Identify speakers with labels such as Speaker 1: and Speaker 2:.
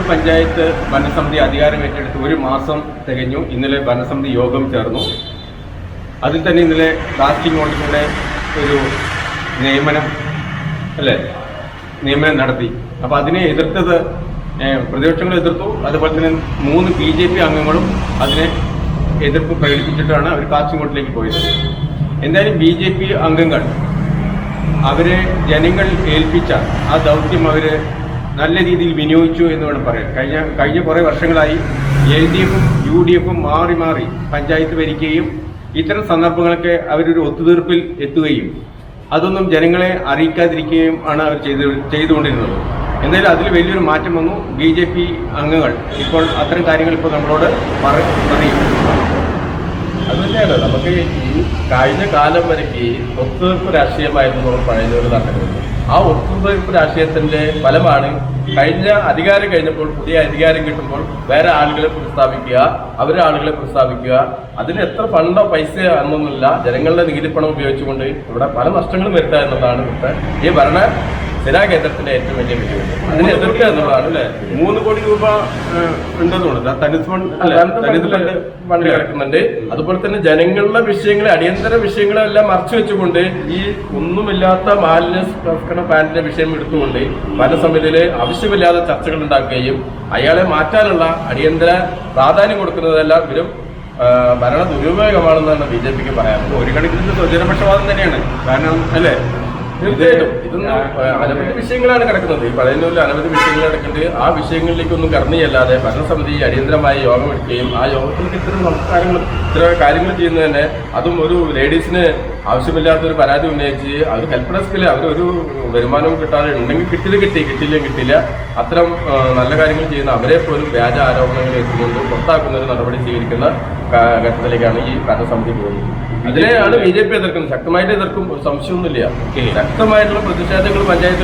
Speaker 1: പഞ്ചായത്ത് ഭരണസമിതി അധികാരം ഏറ്റെടുത്ത് 1 മാസം തികഞ്ഞു. ഇന്നലെ ഭരണസമിതി യോഗം ചേർന്നു. അതിൽ തന്നെ ഇന്നലെ കാസ്റ്റിംഗ് വോട്ടിലൂടെ ഒരു നിയമനം നടത്തി. അപ്പോൾ അതിനെ എതിർത്തത് പ്രതിപക്ഷങ്ങൾ എതിർത്തു. അതുപോലെ തന്നെ 3 BJP അംഗങ്ങളും അതിനെ എതിർപ്പ് പ്രകടിപ്പിച്ചിട്ടാണ് അവർ കാസ്റ്റിംഗ് വോട്ടിലേക്ക് പോയത്. എന്തായാലും BJP അംഗങ്ങൾ അവരെ ജനങ്ങൾ ഏൽപ്പിച്ച ആ ദൗത്യം അവർ നല്ല രീതിയിൽ വിനിയോഗിച്ചു എന്ന് വേണം പറയാൻ. കഴിഞ്ഞ കുറേ വർഷങ്ങളായി LDFും UDFും മാറി മാറി പഞ്ചായത്ത് ഭരിക്കുകയും ഇത്തരം സന്ദർഭങ്ങളൊക്കെ അവരൊരു ഒത്തുതീർപ്പിൽ എത്തുകയും അതൊന്നും ജനങ്ങളെ അറിയിക്കാതിരിക്കുകയും ആണ് അവർ ചെയ്തുകൊണ്ടിരുന്നത്. എന്തായാലും അതിൽ വലിയൊരു മാറ്റം വന്നു. BJP അംഗങ്ങൾ ഇപ്പോൾ അത്തരം കാര്യങ്ങൾ ഇപ്പോൾ നമ്മളോട് പറയും.
Speaker 2: അത് തന്നെയാണ് നമുക്ക് ഈ കഴിഞ്ഞ കാലം വരയ്ക്ക് ഒത്തുതീർപ്പ് രാഷ്ട്രീയമായിരുന്നു നമ്മൾ പഴയൊരു നടക്കുന്നത്. ആ ഒത്തുതീർപ്പ് രാഷ്ട്രീയത്തിന്റെ ഫലമാണ് കഴിഞ്ഞ അധികാരം കഴിഞ്ഞപ്പോൾ പുതിയ അധികാരം കിട്ടുമ്പോൾ വേറെ ആളുകളെ പ്രസ്താവിക്കുക, അവരെ ആളുകളെ പ്രസ്താവിക്കുക. അതിന് എത്ര ഫണ്ടോ പൈസ എന്നൊന്നുമില്ല, ജനങ്ങളുടെ നികുതിപ്പണം ഉപയോഗിച്ചുകൊണ്ട് ഇവിടെ പല നഷ്ടങ്ങളും വരുത്തുക എന്നതാണ് ഇവിടുത്തെ ഈ ഭരണ സ്ഥിരാകേന്ദ്രത്തിന്റെ ഏറ്റവും വലിയ വെല്ലുവിളി. അതിനെ എതിർക്കുക എന്നുള്ളതാണ്. അല്ലെ,
Speaker 1: 3 കോടി രൂപ ഉണ്ടെന്നുള്ളത്
Speaker 2: ഫണ്ട് കിടക്കുന്നുണ്ട്. അതുപോലെ തന്നെ ജനങ്ങളുടെ വിഷയങ്ങളെ, അടിയന്തര വിഷയങ്ങളെല്ലാം മറച്ചു വെച്ചുകൊണ്ട് ഈ ഒന്നുമില്ലാത്ത മാലിന്യ സംസ്കരണ പ്ലാന്റിന്റെ വിഷയം എടുത്തുകൊണ്ട് ഭരണസമിതിയിൽ ആവശ്യമില്ലാതെ ചർച്ചകൾ ഉണ്ടാക്കുകയും അയാളെ മാറ്റാനുള്ള അടിയന്തര പ്രാധാന്യം കൊടുക്കുന്നതെല്ലാം ഇവരും ഭരണ ദുരുപയോഗമാണെന്നാണ് BJPക്ക് പറയാനുള്ളത്.
Speaker 1: ഒരു കണക്കിന് സ്വജനപക്ഷപാതം തന്നെയാണ്. കാരണം അല്ലേ,
Speaker 2: തീർച്ചയായിട്ടും ഇതൊന്നും അനവധി വിഷയങ്ങളാണ് കിടക്കുന്നത്. ഈ പഴയനൂരിൽ അനവധി വിഷയങ്ങൾ കിടക്കുന്നത്. ആ വിഷയങ്ങളിലേക്കൊന്നും കടന്നു ചെല്ലാതെ ഭരണസമിതി അടിയന്തരമായി യോഗം എടുക്കുകയും ആ യോഗത്തിലേക്ക് ഇത്തരം കാര്യങ്ങൾ ചെയ്യുന്നത് തന്നെ, അതും ഒരു ലേഡീസിന് ആവശ്യമില്ലാത്തൊരു പരാതി ഉന്നയിച്ച് അവർ ഹെൽപ്പ് ഡെസ്കിൽ അവരൊരു വരുമാനവും കിട്ടാതെ ഉണ്ടെങ്കിൽ കിട്ടിയില്ലെങ്കിൽ കിട്ടില്ല. അത്തരം നല്ല കാര്യങ്ങൾ ചെയ്യുന്ന അവരെ പോലും വ്യാജ ആരോപണങ്ങൾ എത്തുന്നുണ്ട് പുറത്താക്കുന്ന ഒരു നടപടി സ്വീകരിക്കുന്ന ഘട്ടത്തിലേക്കാണ് ഈ ഭരണസമിതി പോകുന്നത്. ഇതിനെയാണ് BJP എതിർക്കുന്നത്. ശക്തമായിട്ട് എതിർക്കും, ഒരു സംശയമൊന്നുമില്ല. ശക്തമായിട്ടുള്ള പ്രതിഷേധങ്ങൾ പഞ്ചായത്തിൽ